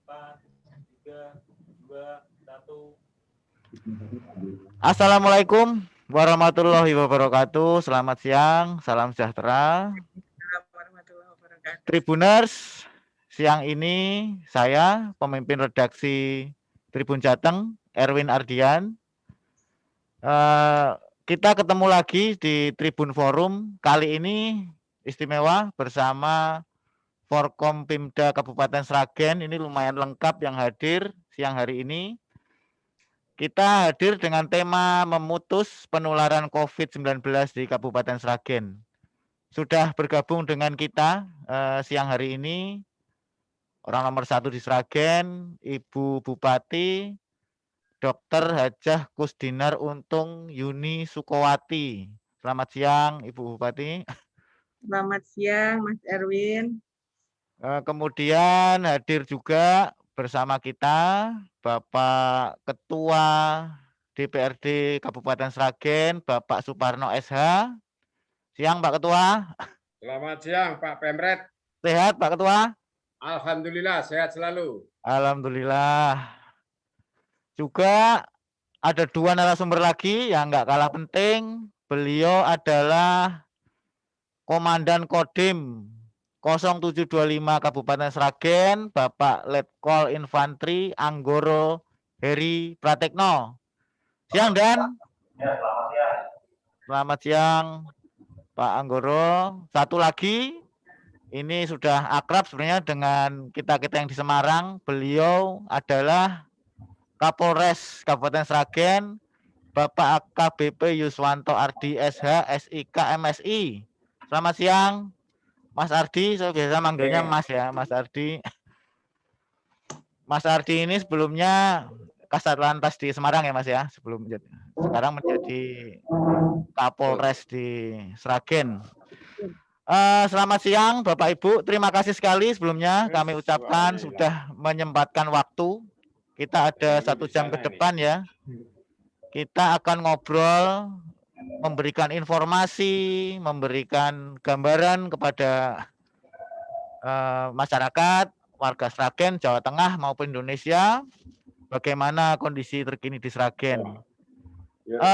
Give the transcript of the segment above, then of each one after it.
4, 3, 2, 1. Assalamualaikum warahmatullahi wabarakatuh. Selamat siang, salam sejahtera. Warahmatullahi wabarakatuh. Tribuners, siang ini saya, pemimpin redaksi Tribun Jateng, Erwin Ardian. Kita ketemu lagi di Tribun Forum. Kali ini istimewa bersama Forkompimda Kabupaten Sragen. Ini lumayan lengkap yang hadir siang hari ini. Kita hadir dengan tema memutus penularan COVID-19 di Kabupaten Sragen. Sudah bergabung dengan kita siang hari ini orang nomor 1 di Sragen, Ibu Bupati Dr. Hajah Kusdinar Untung Yuni Sukowati. Selamat siang Ibu Bupati. Selamat siang Mas Erwin. Kemudian hadir juga bersama kita Bapak Ketua DPRD Kabupaten Sragen, Bapak Suparno SH. Siang Pak Ketua. Selamat siang Pak Pemret. Sehat Pak Ketua? Alhamdulillah sehat selalu. Alhamdulillah. Juga ada 2 narasumber lagi yang nggak kalah penting. Beliau adalah Komandan Kodim 0725 Kabupaten Sragen, Bapak Letkol Infantri Anggoro Heri Pratekno. Siang Dan. Ya, selamat siang. Selamat siang Pak Anggoro. Satu lagi, ini sudah akrab sebenarnya dengan kita-kita yang di Semarang. Beliau adalah Kapolres Kabupaten Sragen, Bapak AKBP Yuswanto Ardi SH SIK MSI. Selamat siang Mas Ardi, saya biasa manggilnya Mas ya, Mas Ardi. Mas Ardi ini sebelumnya Kasat Lantas di Semarang ya Mas ya, sekarang menjadi Kapolres di Sragen. Selamat siang Bapak Ibu, terima kasih sekali sebelumnya kami ucapkan sudah menyempatkan waktu. Kita ada 1 jam ke depan ya. Kita akan ngobrol, memberikan informasi, memberikan gambaran kepada masyarakat, warga Sragen, Jawa Tengah maupun Indonesia, bagaimana kondisi terkini di Sragen.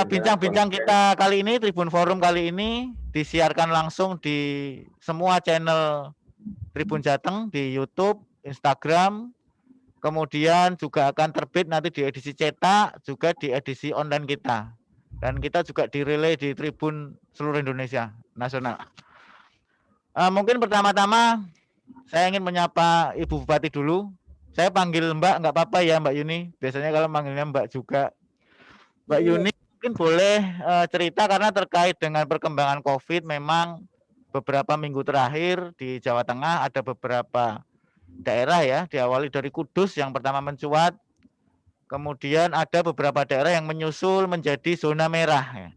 Bincang-bincang kita kali ini, Tribun Forum kali ini disiarkan langsung di semua channel Tribun Jateng, di YouTube, Instagram, kemudian juga akan terbit nanti di edisi cetak, juga di edisi online kita. Dan kita juga direlay di Tribun seluruh Indonesia nasional. Mungkin pertama-tama saya ingin menyapa Ibu Bupati dulu. Saya panggil Mbak, nggak apa-apa ya Mbak Yuni. Biasanya kalau manggilnya Mbak juga. Mbak Yuni mungkin boleh cerita karena terkait dengan perkembangan COVID memang beberapa minggu terakhir di Jawa Tengah ada beberapa daerah ya, diawali dari Kudus yang pertama mencuat, kemudian ada beberapa daerah yang menyusul menjadi zona merah ya.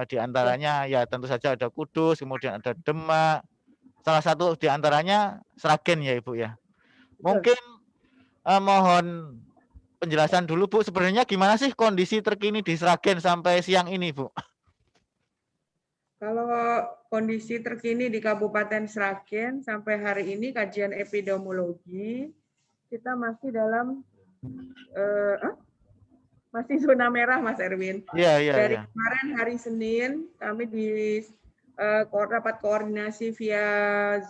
Di antaranya ya tentu saja ada Kudus, kemudian ada Demak, salah satu di antaranya Sragen ya Ibu ya. Mungkin mohon penjelasan dulu Bu, sebenarnya gimana sih kondisi terkini di Sragen sampai siang ini Bu? Kalau kondisi terkini di Kabupaten Sragen sampai hari ini kajian epidemiologi kita masih dalam masih zona merah Mas Erwin. Iya. Dari kemarin hari Senin kami di rapat koordinasi via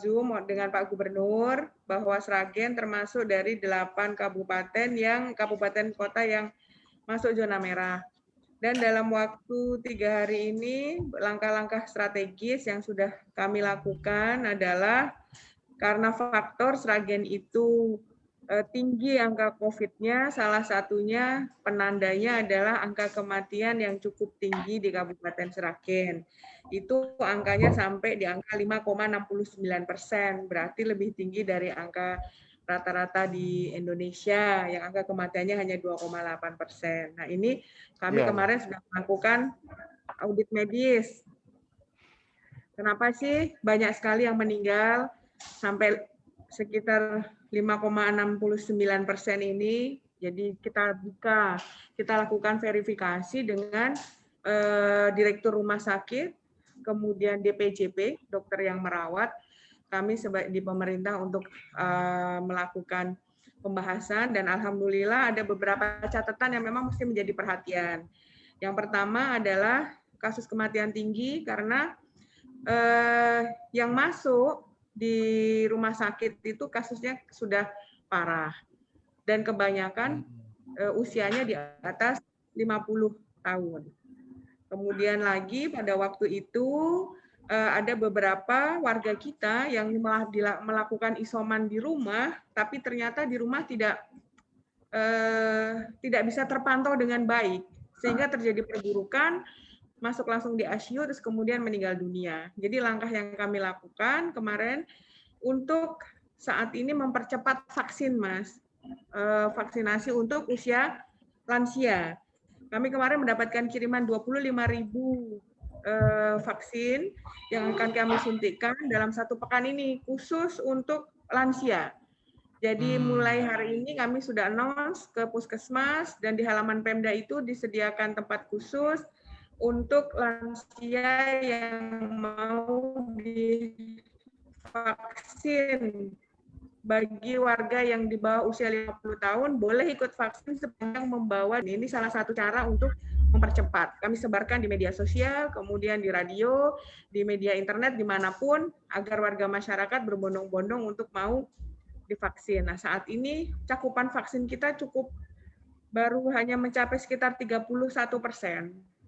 Zoom dengan Pak Gubernur bahwa Sragen termasuk dari 8 kabupaten kota yang masuk zona merah. Dan dalam waktu 3 hari ini, langkah-langkah strategis yang sudah kami lakukan adalah karena faktor Sragen itu tinggi angka COVID-nya, salah satunya penandanya adalah angka kematian yang cukup tinggi di Kabupaten Sragen. Itu angkanya sampai di angka 5,69%, berarti lebih tinggi dari angka rata-rata di Indonesia yang angka kematiannya hanya 2,8%. Nah ini kami kemarin sudah melakukan audit medis. Kenapa sih banyak sekali yang meninggal sampai sekitar 5,69% ini? Jadi kita lakukan verifikasi dengan Direktur Rumah Sakit, kemudian DPJP, dokter yang merawat, kami di pemerintah untuk melakukan pembahasan dan alhamdulillah ada beberapa catatan yang memang mesti menjadi perhatian. Yang pertama adalah kasus kematian tinggi karena yang masuk di rumah sakit itu kasusnya sudah parah dan kebanyakan usianya di atas 50 tahun. Kemudian lagi pada waktu itu ada beberapa warga kita yang malah melakukan isoman di rumah, tapi ternyata di rumah tidak bisa terpantau dengan baik, sehingga terjadi perburukan, masuk langsung di ICU, terus kemudian meninggal dunia. Jadi langkah yang kami lakukan kemarin untuk saat ini mempercepat vaksin, Mas, vaksinasi untuk usia lansia. Kami kemarin mendapatkan kiriman 25.000 vaksin yang akan kami suntikan dalam 1 pekan ini khusus untuk lansia. Jadi mulai hari ini kami sudah announce ke puskesmas dan di halaman Pemda itu disediakan tempat khusus untuk lansia yang mau divaksin. Bagi warga yang di bawah usia 50 tahun boleh ikut vaksin sepanjang membawa. Ini salah satu cara untuk mempercepat. Kami sebarkan di media sosial, kemudian di radio, di media internet, dimanapun, agar warga masyarakat berbondong-bondong untuk mau divaksin. Nah, saat ini cakupan vaksin kita cukup baru hanya mencapai sekitar 31%.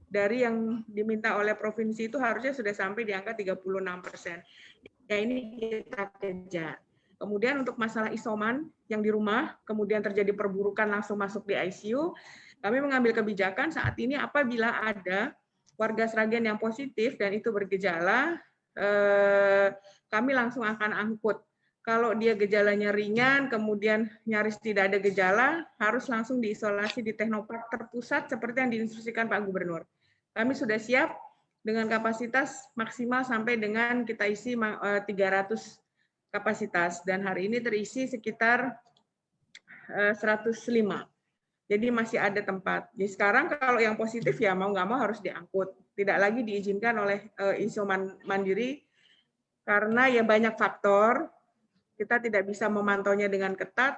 Dari yang diminta oleh provinsi itu harusnya sudah sampai di angka 36%. Ya ini kita kejar. Kemudian untuk masalah isoman yang di rumah, kemudian terjadi perburukan langsung masuk di ICU, kami mengambil kebijakan saat ini apabila ada warga Sragen yang positif dan itu bergejala, kami langsung akan angkut. Kalau dia gejalanya ringan, kemudian nyaris tidak ada gejala, harus langsung diisolasi di Teknopark terpusat seperti yang diinstruksikan Pak Gubernur. Kami sudah siap dengan kapasitas maksimal sampai dengan kita isi 300 kapasitas dan hari ini terisi sekitar 105. Jadi masih ada tempat. Jadi sekarang kalau yang positif ya mau nggak mau harus diangkut. Tidak lagi diizinkan oleh isoman mandiri karena ya banyak faktor. Kita tidak bisa memantaunya dengan ketat.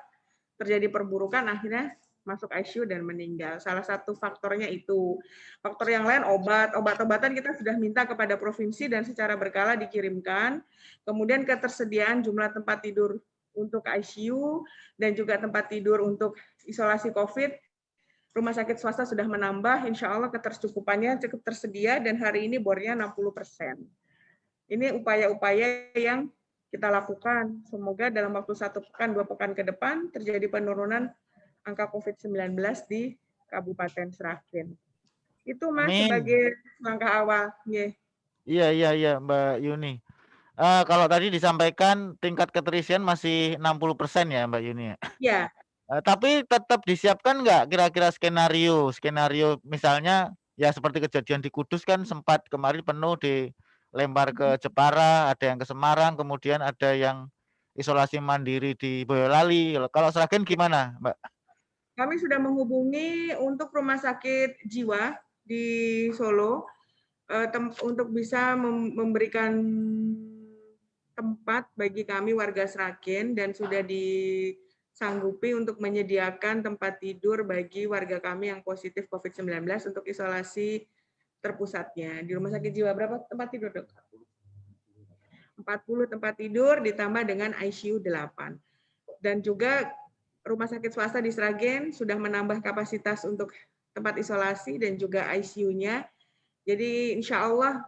Terjadi perburukan akhirnya masuk ICU dan meninggal. Salah satu faktornya itu. Faktor yang lain obat-obatan kita sudah minta kepada provinsi dan secara berkala dikirimkan. Kemudian ketersediaan jumlah tempat tidur untuk ICU dan juga tempat tidur untuk isolasi COVID. Rumah sakit swasta sudah menambah, insya Allah ketercukupannya cukup tersedia dan hari ini bornya 60%. Ini upaya-upaya yang kita lakukan. Semoga dalam waktu 1 pekan, 2 pekan ke depan terjadi penurunan angka COVID-19 di Kabupaten Sragen. Itu Mas sebagai langkah awal. Iya Mbak Yuni. Kalau tadi disampaikan tingkat keterisian masih 60% ya Mbak Yuni. Iya. Tapi tetap disiapkan nggak kira-kira skenario misalnya ya seperti kejadian di Kudus kan sempat kemarin penuh dilempar ke Jepara, ada yang ke Semarang, kemudian ada yang isolasi mandiri di Boyolali. Kalau Sragen gimana, Mbak? Kami sudah menghubungi untuk rumah sakit jiwa di Solo untuk bisa memberikan tempat bagi kami warga Sragen dan sudah disanggupi untuk menyediakan tempat tidur bagi warga kami yang positif COVID-19 untuk isolasi terpusatnya. Di rumah sakit jiwa berapa tempat tidur, Dok? 40 tempat tidur ditambah dengan ICU 8. Dan juga rumah sakit swasta di Sragen sudah menambah kapasitas untuk tempat isolasi dan juga ICU-nya. Jadi insya Allah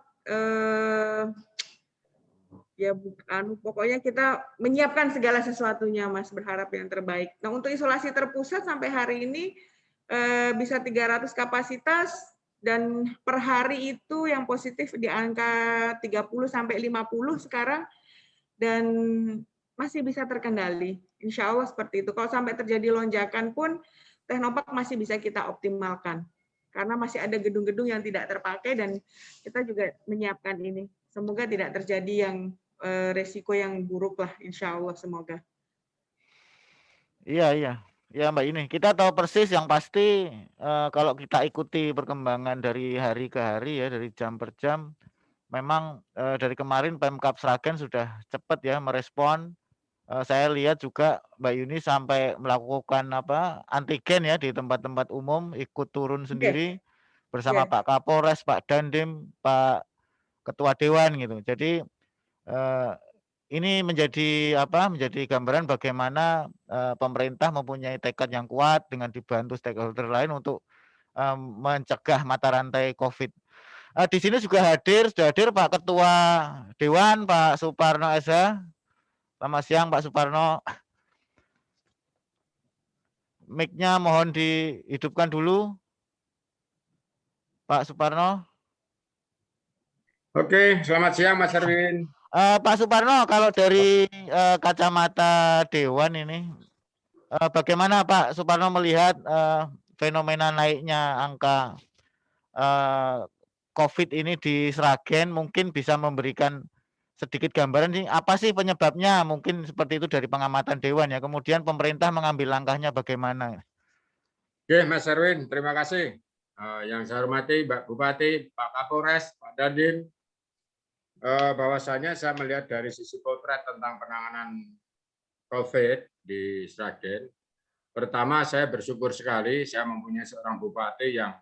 pokoknya kita menyiapkan segala sesuatunya, Mas, berharap yang terbaik. Nah, untuk isolasi terpusat sampai hari ini bisa 300 kapasitas dan per hari itu yang positif di angka 30 sampai 50 sekarang dan masih bisa terkendali. Insya Allah seperti itu. Kalau sampai terjadi lonjakan pun Teknopark masih bisa kita optimalkan karena masih ada gedung-gedung yang tidak terpakai dan kita juga menyiapkan ini. Semoga tidak terjadi yang resiko yang buruk lah, insya Allah, semoga. Iya Mbak ini. Kita tahu persis yang pasti kalau kita ikuti perkembangan dari hari ke hari ya, dari jam per jam, memang dari kemarin Pemkab Sragen sudah cepat ya merespon Saya lihat juga Mbak Yuni sampai melakukan antigen ya di tempat-tempat umum, ikut turun Oke, sendiri bersama oke. Pak Kapolres, Pak Dandim, Pak Ketua Dewan gitu. Jadi eh, ini menjadi gambaran bagaimana pemerintah mempunyai tekad yang kuat dengan dibantu stakeholder lain untuk mencegah mata rantai COVID. Di sini sudah hadir Pak Ketua Dewan, Pak Suparno SH. Selamat siang Pak Suparno. Mic-nya mohon dihidupkan dulu, Pak Suparno. Oke, selamat siang Mas Erwin. Pak Suparno, kalau dari kacamata Dewan ini, bagaimana Pak Suparno melihat fenomena naiknya angka COVID ini di Sragen? Mungkin bisa memberikan sedikit gambaran sih, apa sih penyebabnya? Mungkin seperti itu dari pengamatan Dewan ya. Kemudian pemerintah mengambil langkahnya bagaimana? Oke, Mas Erwin, terima kasih. Yang saya hormati Mbak Bupati, Pak Kapolres, Pak Dandim, bahwasanya saya melihat dari sisi potret tentang penanganan COVID di Sragen. Pertama, saya bersyukur sekali saya mempunyai seorang bupati yang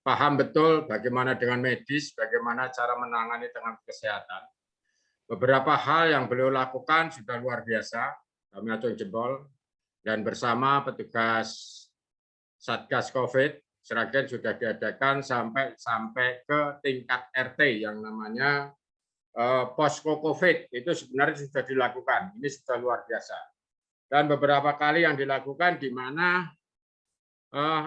paham betul bagaimana dengan medis, bagaimana cara menangani dengan kesehatan. Beberapa hal yang beliau lakukan sudah luar biasa, kami acung jempol, dan bersama petugas Satgas COVID, Sragen sudah diadakan sampai ke tingkat RT yang namanya posko COVID, itu sebenarnya sudah dilakukan. Ini sudah luar biasa. Dan beberapa kali yang dilakukan di mana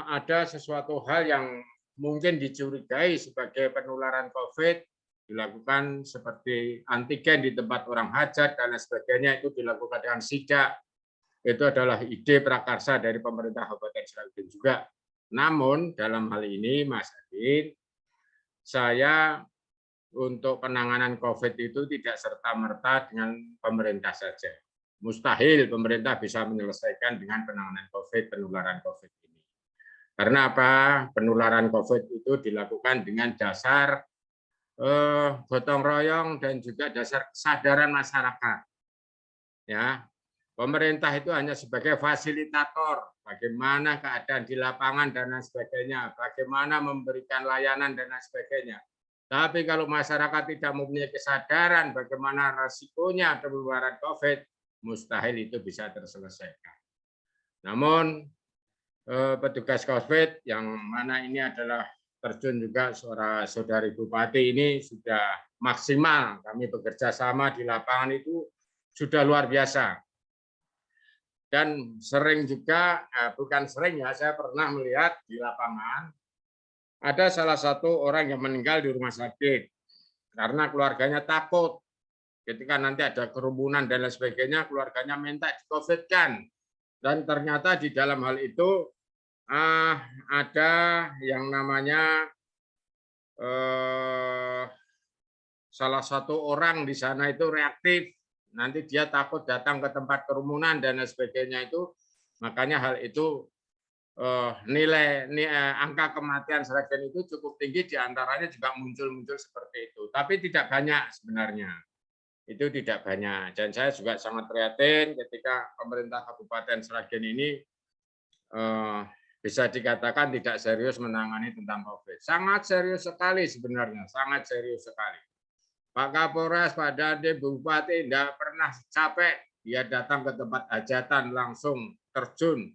ada sesuatu hal yang mungkin dicurigai sebagai penularan COVID, dilakukan seperti antigen di tempat orang hajat dan lain sebagainya, itu dilakukan dengan sidak. Itu adalah ide prakarsa dari pemerintah Kabupaten Sragen juga. Namun dalam hal ini, Mas Adit, saya untuk penanganan COVID itu tidak serta-merta dengan pemerintah saja. Mustahil pemerintah bisa menyelesaikan dengan penanganan COVID, penularan COVID ini. Karena apa? Penularan COVID itu dilakukan dengan dasar gotong royong dan juga dasar kesadaran masyarakat. Ya, pemerintah itu hanya sebagai fasilitator, bagaimana keadaan di lapangan dan lain sebagainya, bagaimana memberikan layanan dan lain sebagainya. Tapi kalau masyarakat tidak mempunyai kesadaran bagaimana resikonya penularan COVID, mustahil itu bisa terselesaikan. Namun petugas COVID yang mana ini adalah terjun juga saudari Bupati ini sudah maksimal. Kami bekerja sama di lapangan itu sudah luar biasa. Dan sering juga, bukan sering ya, saya pernah melihat di lapangan ada salah satu orang yang meninggal di rumah sakit karena keluarganya takut ketika nanti ada kerumunan dan lain sebagainya, keluarganya minta di-COVID-kan. Dan ternyata di dalam hal itu ada yang namanya salah satu orang di sana itu reaktif, nanti dia takut datang ke tempat kerumunan dan lain sebagainya itu, makanya hal itu nilai angka kematian Sragen itu cukup tinggi, diantaranya juga muncul seperti itu, tapi tidak banyak sebenarnya, itu tidak banyak. Dan saya juga sangat prihatin ketika pemerintah Kabupaten Sragen ini bisa dikatakan tidak serius menangani tentang COVID. Sangat serius sekali sebenarnya, sangat serius sekali. Pak Kapolres, Pak Dandim, Bupati tidak pernah capek, dia datang ke tempat hajatan langsung terjun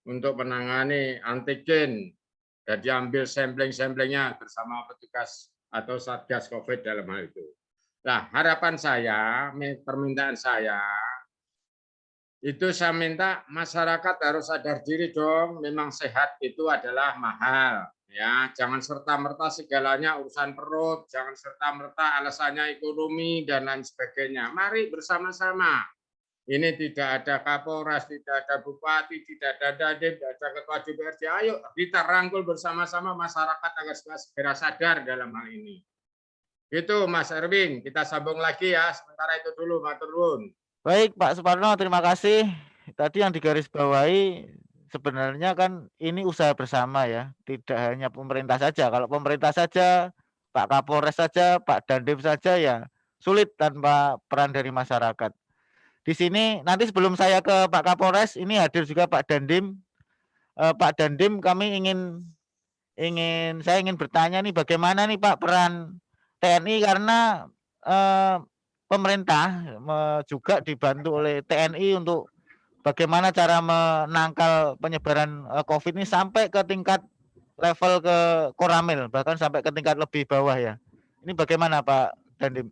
untuk menangani antigen dan diambil sampling-samplingnya bersama petugas atau Satgas COVID dalam hal itu. Nah, harapan saya, permintaan saya, itu saya minta masyarakat harus sadar diri dong, memang sehat itu adalah mahal. Ya, jangan serta-merta segalanya urusan perut, jangan serta-merta alasannya ekonomi dan lain sebagainya. Mari bersama-sama. Ini tidak ada Kapolres, tidak ada Bupati, tidak ada Dandim, tidak ada Ketua DPRD. Ayo kita rangkul bersama-sama masyarakat agar segera sadar dalam hal ini. Itu Mas Erwin, kita sambung lagi ya. Sementara itu dulu, matur nuwun. Baik Pak Suparno, terima kasih. Tadi yang digarisbawahi sebenarnya kan ini usaha bersama ya, tidak hanya pemerintah saja. Kalau pemerintah saja, Pak Kapolres saja, Pak Dandim saja ya sulit tanpa peran dari masyarakat. di sini nanti sebelum saya ke Pak Kapolres, ini hadir juga Pak Dandim. Pak Dandim, kami saya ingin bertanya nih, bagaimana nih Pak peran TNI, karena pemerintah juga dibantu oleh TNI untuk bagaimana cara menangkal penyebaran COVID ini sampai ke tingkat level ke Koramil, bahkan sampai ke tingkat lebih bawah ya. Ini bagaimana Pak Dandim?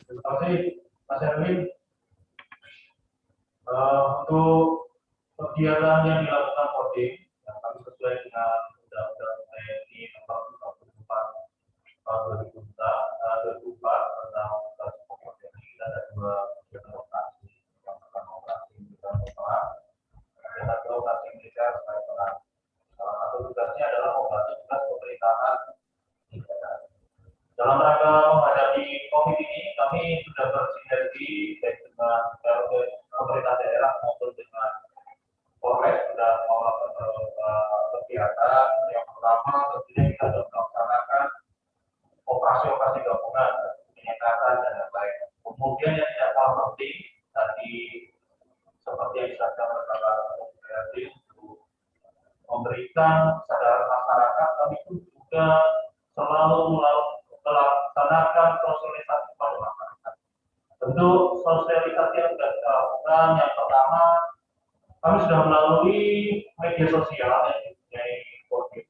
Terima kasih Mas Erwin. Untuk kegiatan yang dilakukan Kodim, yang kami sesuai dengan Undang-Undang TNI Nomor 44 Tahun 2004 tentang tugas pokok TNI, kita ada dua kegiatan operasi. Yang pertama operasi militer perang, dan satu operasi militer sebagai perang. Salah satu tugasnya adalah membantu tugas pemerintahan negara. Dalam rangka menghadapi COVID ini, kami sudah bersinergi baik dengan pemerintah daerah maupun dengan Polres sudah melakukan kegiatan. Yang pertama tentunya kita sudah melaksanakan operasi-operasi gabungan, penyekatan dan lain-lain. Kemudian yang tidak kalah penting tadi seperti yang disampaikan oleh Bapak Bupati untuk memberikan kesadaran masyarakat, kami pun juga selalu melaksanakan sosialisasi kepada masyarakat. Tentu sosialisasi yang sudah kita lakukan, yang pertama kami sudah melalui media sosial yang mempunyai Kodim.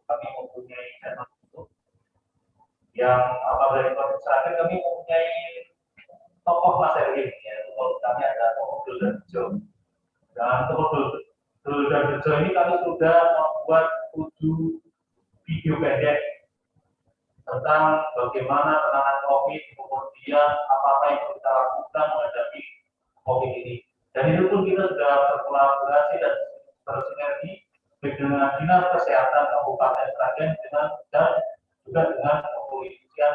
Kami mempunyai channel YouTube yang apabila di Kodim terakhir kami mempunyai tokoh Mas Erwin, ya. Tokoh kami ada tokoh Dul dan Bejo. Dan tokoh Dul dan Bejo ini kami sudah membuat 7 video pendek tentang bagaimana penanganan COVID, kemudian apa yang perlu kita lakukan menghadapi COVID ini. Dan itu pun kita sudah berkolaborasi dan bersinergi dengan Dinas Kesehatan Kabupaten Sragen dan juga dengan kepolisian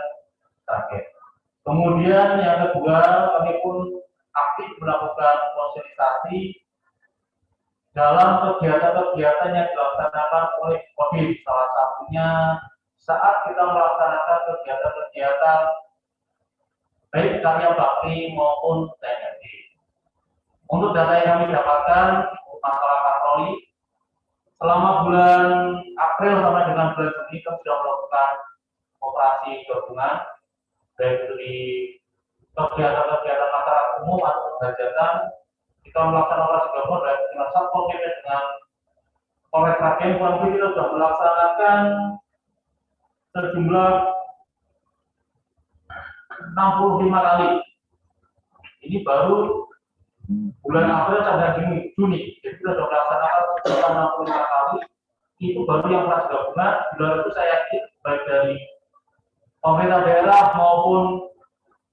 Sragen. Kemudian yang kedua, kami pun aktif melakukan sosialisasi dalam kegiatan-kegiatan yang dilaksanakan oleh Kodim. Salah satunya saat kita melaksanakan kegiatan-kegiatan baik karya bakti maupun TNI. Untuk data yang kami dapatkan masalah patroli, selama bulan April sampai dengan bulan Juni kita sudah melakukan operasi gabungan baik dari kegiatan-kegiatan masyarakat umum atau hajatan. Kita melaksanakan operasi gabungan baik dengan Satpol PP dengan Polres Sragen, kita sudah melaksanakan sejumlah 65 kali. Ini baru bulan April sampai Juni. Jadi kita sudah melaksanakan 65 kali. Itu baru yang operasi gabungan. Di luar itu saya yakin baik dari pemerintah daerah maupun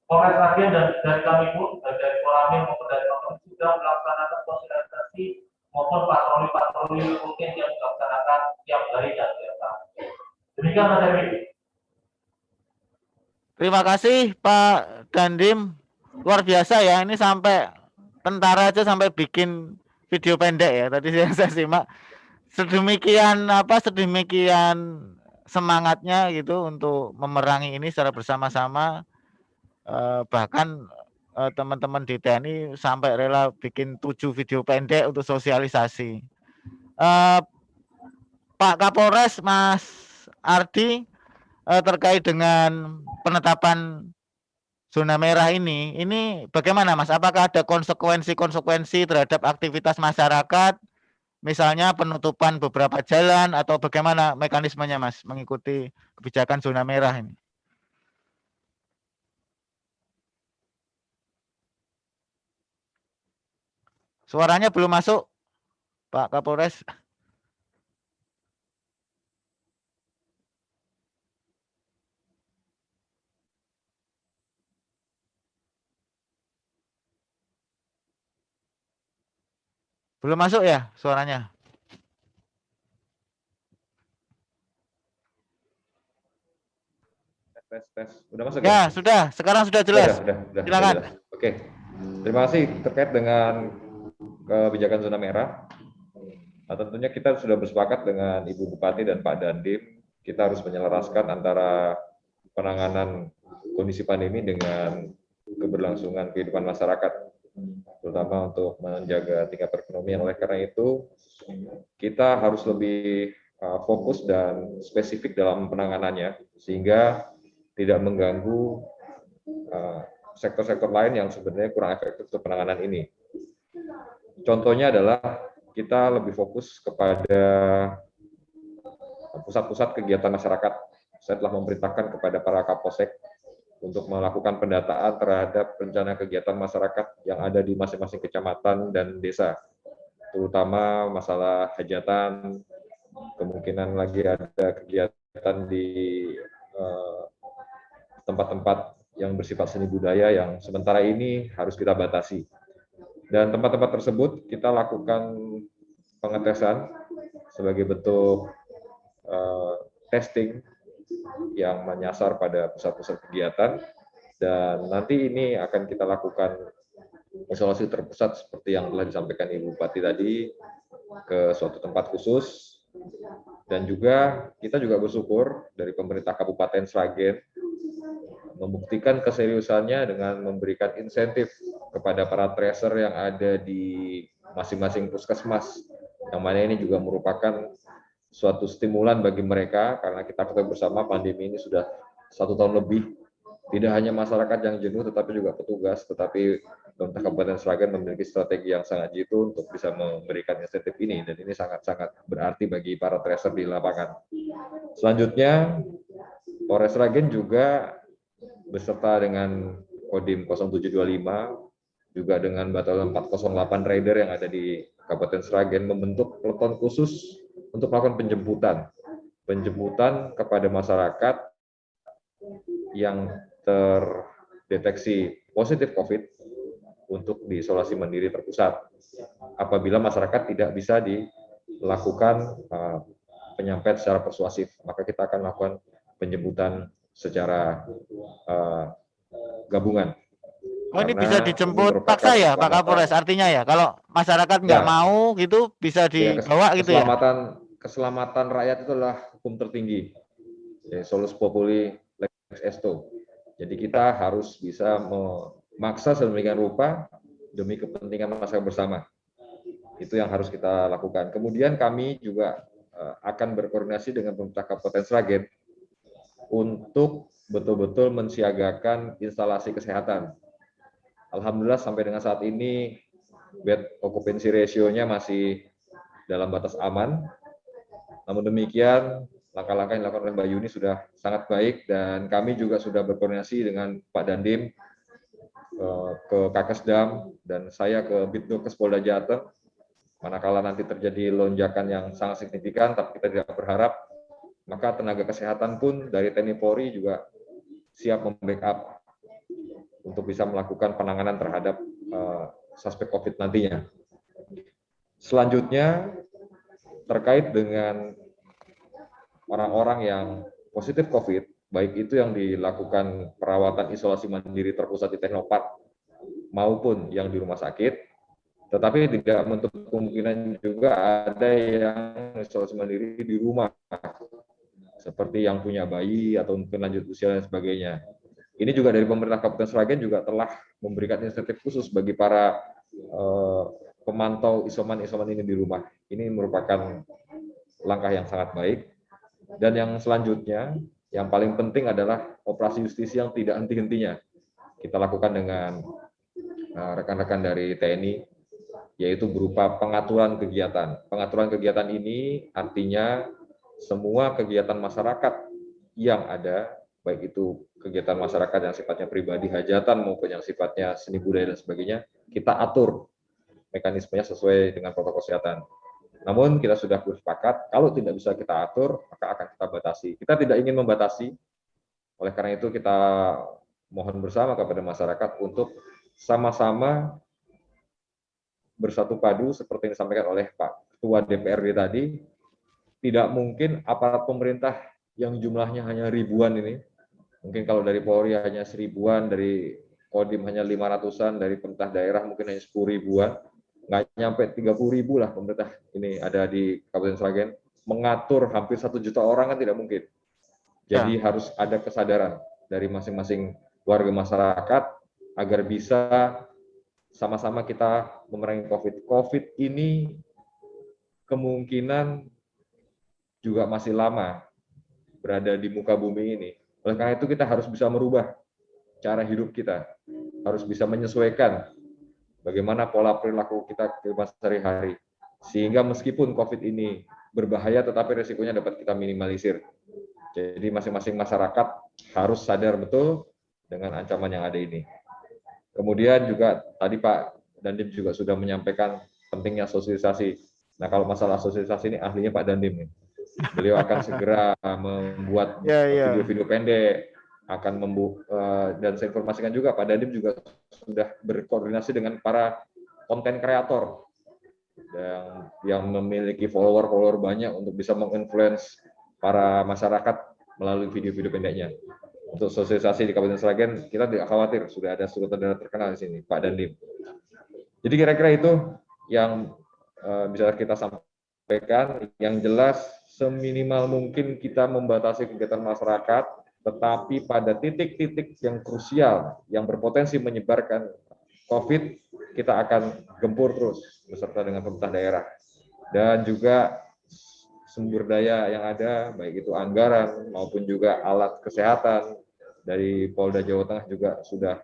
Polres Sragen dan dari kami pun, baik dari Koramil maupun dari Polres sudah melaksanakan sosialisasi maupun patroli-patroli rutin yang dilaksanakan tiap hari dan tiap hari. Demikian Mas Erwin. Terima kasih Pak Dandim, luar biasa ya, ini sampai tentara aja sampai bikin video pendek ya tadi yang saya simak. Sedemikian semangatnya gitu untuk memerangi ini secara bersama-sama. Bahkan teman-teman di TNI sampai rela bikin 7 video pendek untuk sosialisasi. Pak Kapolres, Mas Ardi, terkait dengan penetapan zona merah ini bagaimana Mas? Apakah ada konsekuensi terhadap aktivitas masyarakat, misalnya penutupan beberapa jalan, atau bagaimana mekanismenya Mas mengikuti kebijakan zona merah ini? Suaranya belum masuk, Pak Kapolres. Belum masuk ya suaranya? Tes. Udah masuk ya? Sudah. Sekarang sudah jelas. Sudah. Silakan. Jelas. Oke. Terima kasih terkait dengan kebijakan zona merah. Nah, tentunya kita sudah bersepakat dengan Ibu Bupati dan Pak Dandim. Kita harus menyelaraskan antara penanganan kondisi pandemi dengan keberlangsungan kehidupan masyarakat, terutama untuk menjaga tingkat perekonomian. Oleh karena itu, kita harus lebih fokus dan spesifik dalam penanganannya, sehingga tidak mengganggu sektor-sektor lain yang sebenarnya kurang efektif untuk penanganan ini. Contohnya adalah kita lebih fokus kepada pusat-pusat kegiatan masyarakat. Saya telah memerintahkan kepada para Kapolsek untuk melakukan pendataan terhadap rencana kegiatan masyarakat yang ada di masing-masing kecamatan dan desa, terutama masalah hajatan, kemungkinan lagi ada kegiatan di tempat-tempat yang bersifat seni budaya yang sementara ini harus kita batasi. Dan tempat-tempat tersebut kita lakukan pengetesan sebagai bentuk testing yang menyasar pada pusat-pusat kegiatan, dan nanti ini akan kita lakukan isolasi terpusat seperti yang telah disampaikan Ibu Bupati tadi ke suatu tempat khusus. Dan juga kita juga bersyukur dari pemerintah Kabupaten Sragen membuktikan keseriusannya dengan memberikan insentif kepada para tracer yang ada di masing-masing puskesmas, yang mana ini juga merupakan suatu stimulan bagi mereka, karena kita ketahui bersama pandemi ini sudah 1 tahun lebih. Tidak hanya masyarakat yang jenuh, tetapi juga petugas. Tetapi pemerintah Kabupaten Sragen memiliki strategi yang sangat jitu untuk bisa memberikan insentif ini, dan ini sangat-sangat berarti bagi para tracer di lapangan. Selanjutnya, Polres Sragen juga beserta dengan Kodim 0725, juga dengan Batalion 408 Raider yang ada di Kabupaten Sragen, membentuk peleton khusus untuk melakukan penjemputan kepada masyarakat yang terdeteksi positif COVID untuk diisolasi mandiri terpusat. Apabila masyarakat tidak bisa dilakukan penyampaian secara persuasif, maka kita akan lakukan penjemputan secara gabungan. Oh, ini bisa dijemput paksa ya, Pak Kapolres? Artinya ya, kalau masyarakat nggak mau gitu, bisa dibawa gitu ya? Keselamatan rakyat itu adalah hukum tertinggi. Solus populi lex esto. Jadi kita harus bisa memaksa sedemikian rupa demi kepentingan masyarakat bersama. Itu yang harus kita lakukan. Kemudian kami juga akan berkoordinasi dengan pemerintah Kabupaten Sragen untuk betul-betul mensiagakan instalasi kesehatan. Alhamdulillah sampai dengan saat ini bed occupancy ratio-nya masih dalam batas aman. Namun demikian, langkah-langkah yang dilakukan oleh Mbak Yuni sudah sangat baik, dan kami juga sudah berkoordinasi dengan Pak Dandim ke Kakesdam dan saya ke Bitdokes Polda Jateng. Manakala nanti terjadi lonjakan yang sangat signifikan, tapi kita tidak berharap, maka tenaga kesehatan pun dari TNI Polri juga siap membackup untuk bisa melakukan penanganan terhadap suspek COVID nantinya. Selanjutnya, terkait dengan orang-orang yang positif COVID, baik itu yang dilakukan perawatan isolasi mandiri terpusat di Teknopark maupun yang di rumah sakit, tetapi tidak menutup kemungkinan juga ada yang isolasi mandiri di rumah, seperti yang punya bayi atau mungkin lanjut usia dan sebagainya. Ini juga dari pemerintah Kabupaten Sragen juga telah memberikan insentif khusus bagi para pemantau isoman-isoman ini di rumah. Ini merupakan langkah yang sangat baik. Dan yang selanjutnya, yang paling penting adalah operasi justisi yang tidak henti-hentinya. Kita lakukan dengan rekan-rekan dari TNI, yaitu berupa pengaturan kegiatan. Pengaturan kegiatan ini artinya semua kegiatan masyarakat yang ada, baik itu kegiatan masyarakat yang sifatnya pribadi, hajatan, maupun yang sifatnya seni budaya dan sebagainya, kita atur mekanismenya sesuai dengan protokol kesehatan. Namun kita sudah bersepakat, kalau tidak bisa kita atur, maka akan kita batasi. Kita tidak ingin membatasi, oleh karena itu kita mohon bersama kepada masyarakat untuk sama-sama bersatu padu seperti yang disampaikan oleh Pak Ketua DPRD tadi. Tidak mungkin aparat pemerintah yang jumlahnya hanya ribuan ini, mungkin kalau dari Polri hanya 1000-an, dari Kodim hanya 500-an, dari pemerintah daerah mungkin hanya 10 ribuan, nggak nyampe 30.000 lah pemerintah ini ada di Kabupaten Sragen, mengatur hampir 1 juta orang kan tidak mungkin. Jadi harus ada kesadaran dari masing-masing warga masyarakat agar bisa sama-sama kita memerangi COVID. COVID ini kemungkinan juga masih lama berada di muka bumi ini. Oleh karena itu kita harus bisa merubah cara hidup kita, harus bisa menyesuaikan bagaimana pola perilaku kita ke sehari-hari. Sehingga meskipun COVID ini berbahaya, tetapi risikonya dapat kita minimalisir. Jadi masing-masing masyarakat harus sadar betul dengan ancaman yang ada ini. Kemudian juga tadi Pak Dandim juga sudah menyampaikan pentingnya sosialisasi. Nah, kalau masalah sosialisasi ini ahlinya Pak Dandim nih. Beliau akan segera membuat video-video pendek, akan dan saya informasikan juga Pak Dandim juga sudah berkoordinasi dengan para konten kreator yang memiliki follower banyak untuk bisa menginfluence para masyarakat melalui video-video pendeknya. Untuk sosialisasi di Kabupaten Sragen, kita tidak khawatir, sudah ada sutradara terkenal di sini, Pak Dandim. Jadi kira-kira itu yang bisa kita sampaikan. Yang jelas, seminimal mungkin kita membatasi kegiatan masyarakat, tetapi pada titik-titik yang krusial, yang berpotensi menyebarkan COVID, kita akan gempur terus beserta dengan pemerintah daerah. Dan juga sumber daya yang ada, baik itu anggaran maupun juga alat kesehatan dari Polda Jawa Tengah juga sudah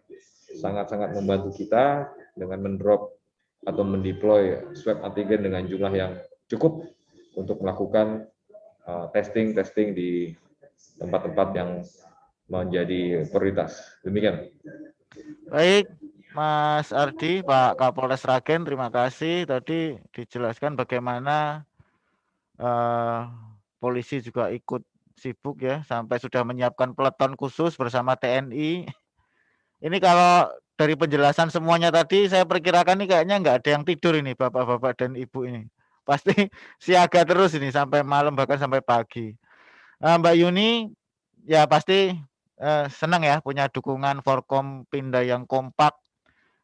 sangat-sangat membantu kita dengan mendrop atau mendeploy swab antigen dengan jumlah yang cukup untuk melakukan testing di tempat-tempat yang menjadi prioritas. Demikian. Baik, Mas Ardi, Pak Kapolres Sragen, terima kasih. Tadi dijelaskan bagaimana polisi juga ikut sibuk ya, sampai sudah menyiapkan peleton khusus bersama TNI. Ini kalau dari penjelasan semuanya tadi, saya perkirakan ini kayaknya nggak ada yang tidur ini, bapak-bapak dan ibu ini. Pasti siaga terus ini sampai malam, bahkan sampai pagi. Mbak Yuni, ya pasti senang ya punya dukungan Forkompinda yang kompak.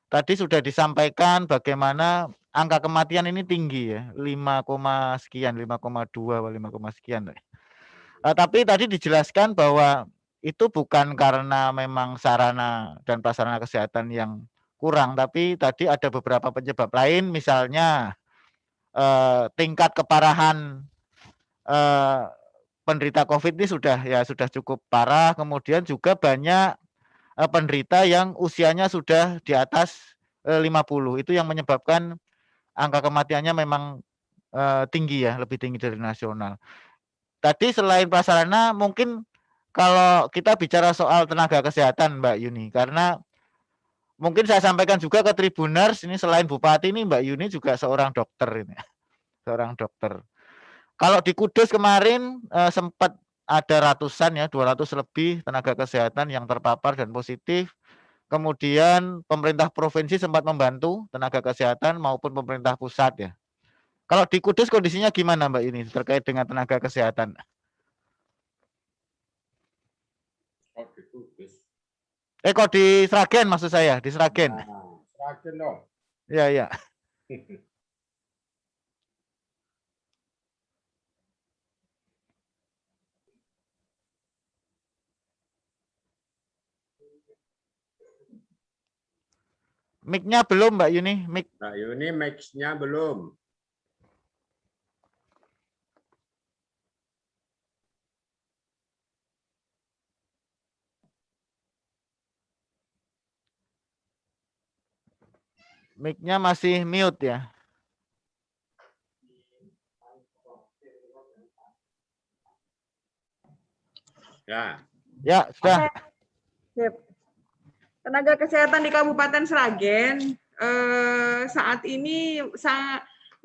Tadi sudah disampaikan bagaimana angka kematian ini tinggi ya, 5, sekian, 5,2 atau 5, sekian. Tapi tadi dijelaskan bahwa itu bukan karena memang sarana dan prasarana kesehatan yang kurang, tapi tadi ada beberapa penyebab lain, misalnya tingkat keparahan penderita COVID ini sudah cukup parah, kemudian juga banyak penderita yang usianya sudah di atas 50. Itu yang menyebabkan angka kematiannya memang tinggi ya, lebih tinggi dari nasional. Tadi selain prasarana, mungkin kalau kita bicara soal tenaga kesehatan, Mbak Yuni, karena mungkin saya sampaikan juga ke Tribuners, ini selain Bupati ini Mbak Yuni juga seorang dokter ini, seorang dokter. Kalau di Kudus kemarin sempat ada ratusan ya, 200 lebih tenaga kesehatan yang terpapar dan positif. Kemudian pemerintah provinsi sempat membantu tenaga kesehatan maupun pemerintah pusat ya. Kalau di Kudus kondisinya gimana Mbak ini terkait dengan tenaga kesehatan? Oh, di Kudus. Kok di Sragen maksud saya, di Sragen. Nah, Sragen dong. Iya, iya. Mic-nya belum Mbak Yuni, mic. Mbak Yuni mic-nya belum. Mic-nya masih mute ya. Ya. Ya, sudah. Sip. Tenaga kesehatan di Kabupaten Sragen saat ini